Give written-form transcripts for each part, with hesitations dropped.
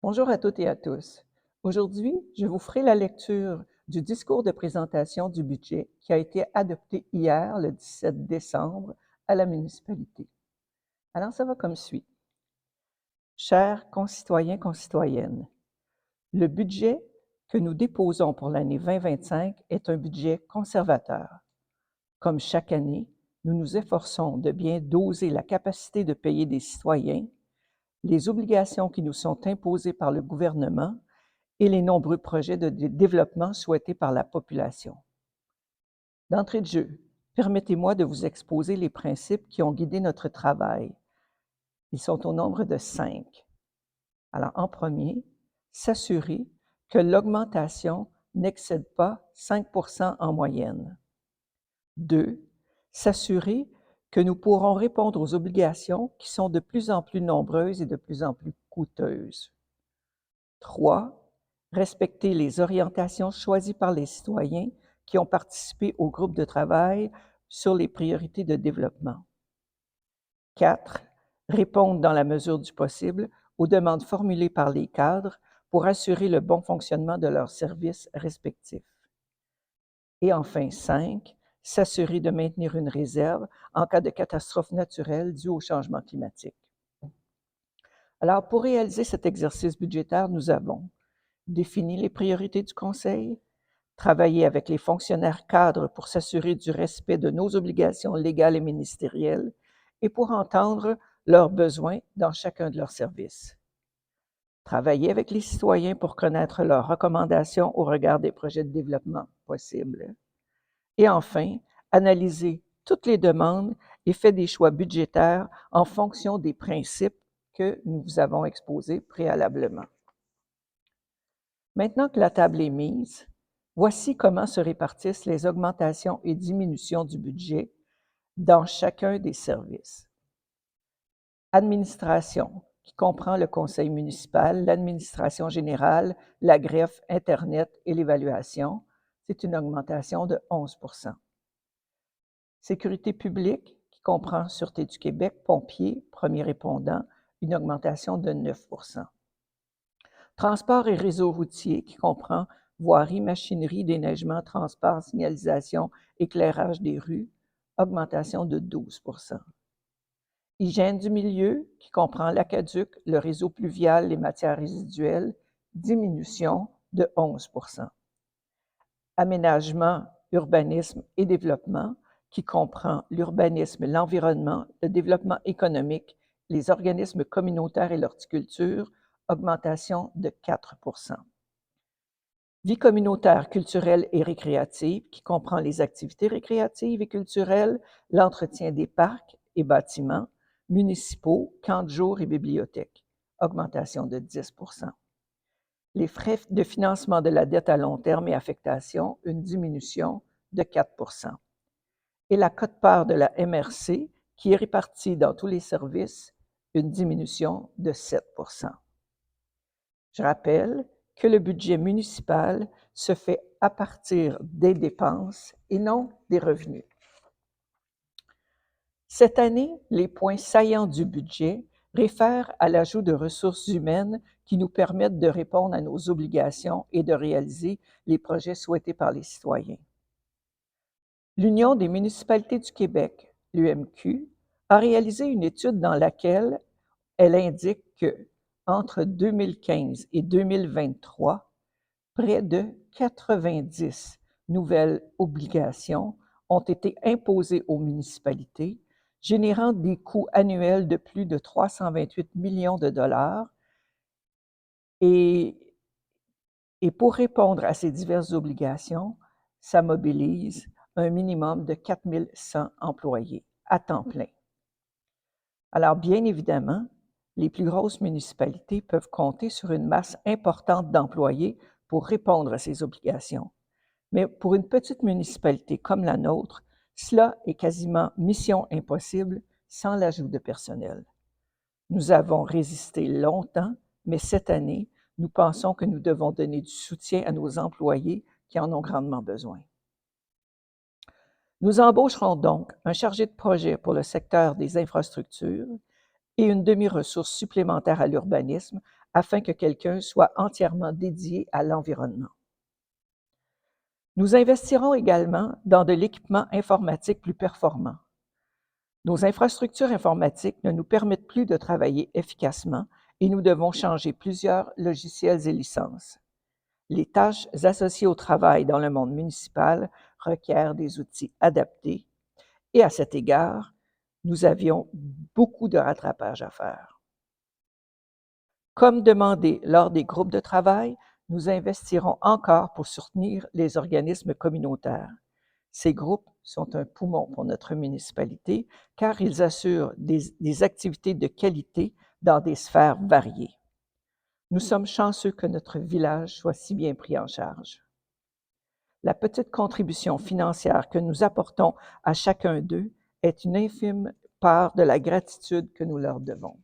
Bonjour à toutes et à tous. Aujourd'hui, je vous ferai la lecture du discours de présentation du budget qui a été adopté hier, le 17 décembre, à la municipalité. Alors, ça va comme suit. Chers concitoyens, concitoyennes, le budget que nous déposons pour l'année 2025 est un budget conservateur. Comme chaque année, nous nous efforçons de bien doser la capacité de payer des citoyens, les obligations qui nous sont imposées par le gouvernement et les nombreux projets de développement souhaités par la population. D'entrée de jeu, permettez-moi de vous exposer les principes qui ont guidé notre travail. Ils sont au nombre de 5. Alors, en premier, s'assurer que l'augmentation n'excède pas 5 en moyenne. 2. S'assurer que nous pourrons répondre aux obligations qui sont de plus en plus nombreuses et de plus en plus coûteuses. 3. Respecter les orientations choisies par les citoyens qui ont participé au groupe de travail sur les priorités de développement. 4. Répondre dans la mesure du possible aux demandes formulées par les cadres pour assurer le bon fonctionnement de leurs services respectifs. Et enfin, 5. S'assurer de maintenir une réserve en cas de catastrophe naturelle due au changement climatique. Alors, pour réaliser cet exercice budgétaire, nous avons défini les priorités du Conseil, travailler avec les fonctionnaires cadres pour s'assurer du respect de nos obligations légales et ministérielles et pour entendre leurs besoins dans chacun de leurs services. Travailler avec les citoyens pour connaître leurs recommandations au regard des projets de développement possibles. Et enfin, analyser toutes les demandes et faire des choix budgétaires en fonction des principes que nous vous avons exposés préalablement. Maintenant que la table est mise, voici comment se répartissent les augmentations et diminutions du budget dans chacun des services. Administration, qui comprend le conseil municipal, l'administration générale, la greffe, Internet et l'évaluation, c'est une augmentation de 11 %. Sécurité publique, qui comprend Sûreté du Québec, pompiers, premiers répondants, une augmentation de 9 %. Transport et réseau routier, qui comprend voirie, machinerie, déneigement, transport, signalisation, éclairage des rues, augmentation de 12 %. Hygiène du milieu, qui comprend l'aqueduc, le réseau pluvial, les matières résiduelles, diminution de 11 %. Aménagement, urbanisme et développement, qui comprend l'urbanisme, l'environnement, le développement économique, les organismes communautaires et l'horticulture, augmentation de 4 %. Vie communautaire, culturelle et récréative, qui comprend les activités récréatives et culturelles, l'entretien des parcs et bâtiments municipaux, camps de jour et bibliothèques, augmentation de 10 %. Les frais de financement de la dette à long terme et affectation, une diminution de 4 % et la quote-part de la MRC, qui est répartie dans tous les services, une diminution de 7 %. Je rappelle que le budget municipal se fait à partir des dépenses et non des revenus. Cette année, les points saillants du budget réfèrent à l'ajout de ressources humaines qui nous permettent de répondre à nos obligations et de réaliser les projets souhaités par les citoyens. L'Union des municipalités du Québec, l'UMQ, a réalisé une étude dans laquelle elle indique que, entre 2015 et 2023, près de 90 nouvelles obligations ont été imposées aux municipalités, générant des coûts annuels de plus de 328 millions de dollars. Et pour répondre à ces diverses obligations, ça mobilise un minimum de 4 100 employés à temps plein. Alors, bien évidemment, les plus grosses municipalités peuvent compter sur une masse importante d'employés pour répondre à ces obligations. Mais pour une petite municipalité comme la nôtre, cela est quasiment mission impossible sans l'ajout de personnel. Nous avons résisté longtemps, mais cette année, nous pensons que nous devons donner du soutien à nos employés qui en ont grandement besoin. Nous embaucherons donc un chargé de projet pour le secteur des infrastructures et une demi-ressource supplémentaire à l'urbanisme afin que quelqu'un soit entièrement dédié à l'environnement. Nous investirons également dans de l'équipement informatique plus performant. Nos infrastructures informatiques ne nous permettent plus de travailler efficacement et nous devons changer plusieurs logiciels et licences. Les tâches associées au travail dans le monde municipal requièrent des outils adaptés et à cet égard, nous avions beaucoup de rattrapage à faire. Comme demandé lors des groupes de travail, nous investirons encore pour soutenir les organismes communautaires. Ces groupes sont un poumon pour notre municipalité car ils assurent des activités de qualité dans des sphères variées. Nous sommes chanceux que notre village soit si bien pris en charge. La petite contribution financière que nous apportons à chacun d'eux est une infime part de la gratitude que nous leur devons.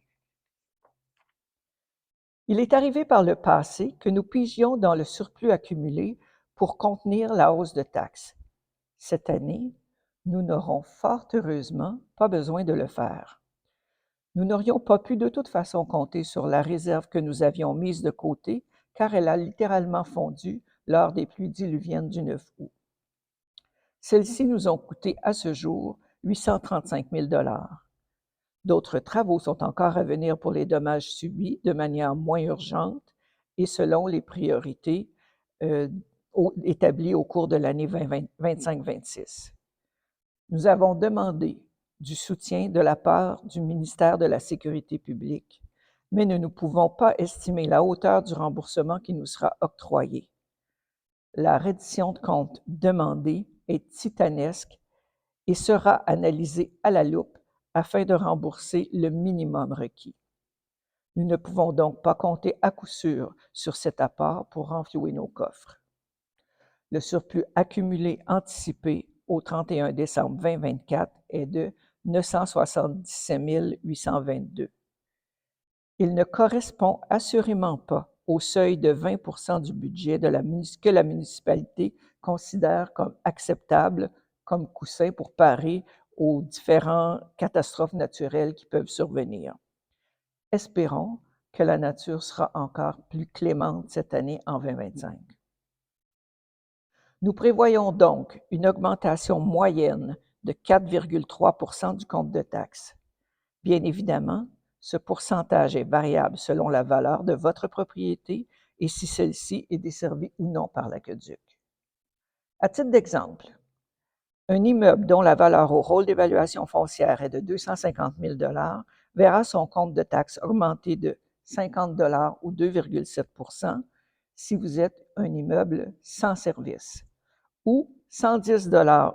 Il est arrivé par le passé que nous pigions dans le surplus accumulé pour contenir la hausse de taxes. Cette année, nous n'aurons fort heureusement pas besoin de le faire. Nous n'aurions pas pu de toute façon compter sur la réserve que nous avions mise de côté car elle a littéralement fondu lors des pluies diluviennes du 9 août. Celles-ci nous ont coûté à ce jour 835 000 $. D'autres travaux sont encore à venir pour les dommages subis de manière moins urgente et selon les priorités établies au cours de l'année 2025-26. Nous avons demandé du soutien de la part du ministère de la Sécurité publique, mais nous ne pouvons pas estimer la hauteur du remboursement qui nous sera octroyé. La reddition de comptes demandée est titanesque et sera analysée à la loupe afin de rembourser le minimum requis. Nous ne pouvons donc pas compter à coup sûr sur cet apport pour renflouer nos coffres. Le surplus accumulé anticipé au 31 décembre 2024 est de 977 822. Il ne correspond assurément pas au seuil de 20 % du budget que la municipalité considère comme acceptable comme coussin pour parer aux différentes catastrophes naturelles qui peuvent survenir. Espérons que la nature sera encore plus clémente cette année en 2025. Nous prévoyons donc une augmentation moyenne de 4,3 % du compte de taxes. Bien évidemment, ce pourcentage est variable selon la valeur de votre propriété et si celle-ci est desservie ou non par l'aqueduc. À titre d'exemple, un immeuble dont la valeur au rôle d'évaluation foncière est de 250 000 $ verra son compte de taxes augmenter de 50 $ ou 2,7 % si vous êtes un immeuble sans service, ou 110 $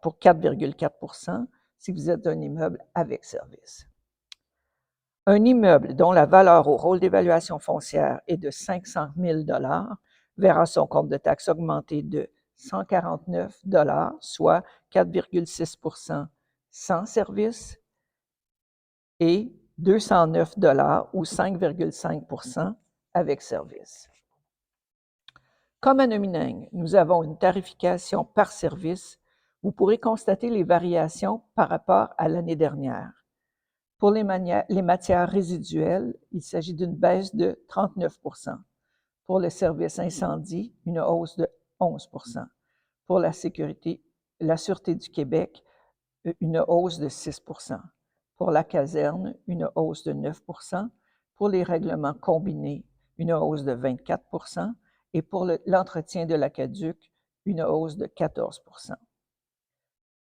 pour 4,4 % si vous êtes un immeuble avec service. Un immeuble dont la valeur au rôle d'évaluation foncière est de 500 000 $ verra son compte de taxes augmenter de 149 $, soit 4,6 % sans service, et 209 $ ou 5,5 % avec service. Comme à Nomineng, nous avons une tarification par service. Vous pourrez constater les variations par rapport à l'année dernière. Pour les matières résiduelles, il s'agit d'une baisse de 39 %. Pour le service incendie, une hausse de 11 %. Pour la Sûreté du Québec, une hausse de 6 %. Pour la caserne, une hausse de 9 %. Pour les règlements combinés, une hausse de 24 % et pour l'entretien de l'aqueduc, une hausse de 14 %.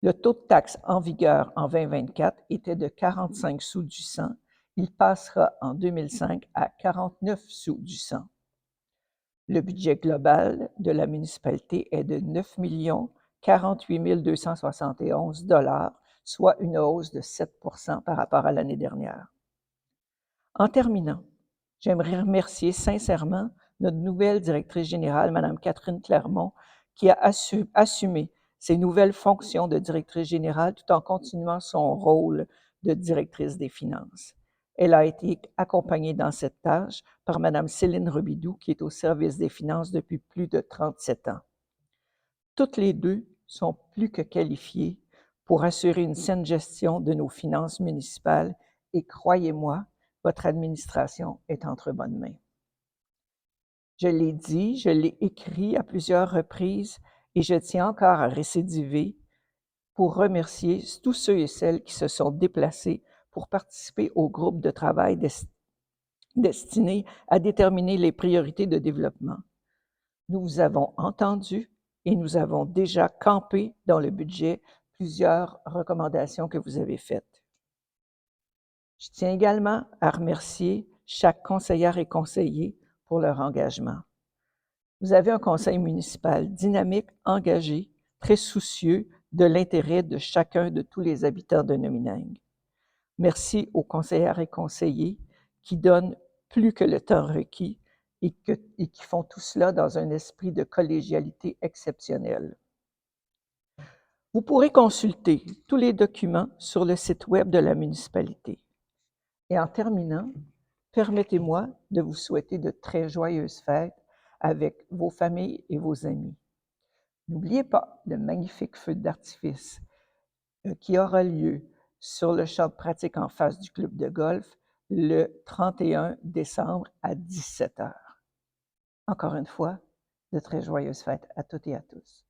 Le taux de taxe en vigueur en 2024 était de 45 sous du 100. Il passera en 2005 à 49 sous du 100. Le budget global de la municipalité est de 9 48 271 $, soit une hausse de 7 % par rapport à l'année dernière. En terminant, j'aimerais remercier sincèrement notre nouvelle directrice générale, Mme Catherine Clermont, qui a assumé ses nouvelles fonctions de directrice générale tout en continuant son rôle de directrice des finances. Elle a été accompagnée dans cette tâche par Mme Céline Robidoux, qui est au service des finances depuis plus de 37 ans. Toutes les deux sont plus que qualifiées pour assurer une saine gestion de nos finances municipales et croyez-moi, Votre administration est entre bonnes mains. Je l'ai dit, je l'ai écrit à plusieurs reprises et je tiens encore à récidiver pour remercier tous ceux et celles qui se sont déplacés pour participer au groupe de travail destiné à déterminer les priorités de développement. Nous vous avons entendu et nous avons déjà campé dans le budget plusieurs recommandations que vous avez faites. Je tiens également à remercier chaque conseillère et conseiller pour leur engagement. Vous avez un conseil municipal dynamique, engagé, très soucieux de l'intérêt de chacun de tous les habitants de Nomineng. Merci aux conseillères et conseillers qui donnent plus que le temps requis et qui font tout cela dans un esprit de collégialité exceptionnel. Vous pourrez consulter tous les documents sur le site web de la municipalité. Et en terminant, permettez-moi de vous souhaiter de très joyeuses fêtes avec vos familles et vos amis. N'oubliez pas le magnifique feu d'artifice qui aura lieu sur le champ de pratique en face du club de golf le 31 décembre à 17 h. Encore une fois, de très joyeuses fêtes à toutes et à tous.